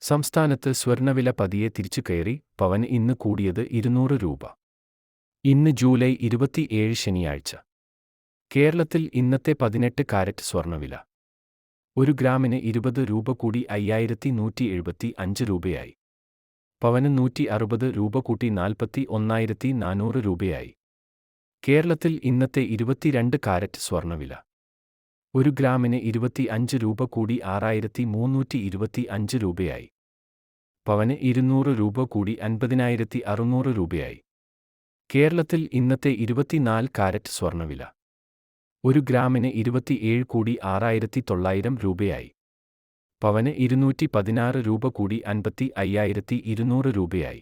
സംസ്ഥാനത്ത് സ്വർണ്ണവില പതിയെ തിരിച്ചുകയറി, പവന് ഇന്ന് കൂടിയത് 200 രൂപ. ഇന്ന് ജൂലൈ 27 ശനിയാഴ്ച. കേരളത്തിൽ ഇന്നത്തെ 18 കാരറ്റ് സ്വർണ്ണവില. 1 ഗ്രാമിന് 20 രൂപ കൂടി 5175 രൂപയായി. പവന് 160 രൂപ കൂട്ടി 41,400 രൂപയായി. കേരളത്തിൽ ഇന്നത്തെ 22 കാരറ്റ് സ്വർണ്ണവില. 1 ഗ്രാമിന് 25 രൂപ കൂടി 6,325 രൂപയായി. പവന് 200 രൂപ കൂടി 50,600 രൂപയായി. കേരളത്തിൽ ഇന്നത്തെ 24 കാരറ്റ് സ്വർണ്ണവില. 1 ഗ്രാമിന് 27 കൂടി 6,900 രൂപയായി. പവന് 216 രൂപ കൂടി 55,200 രൂപയായി.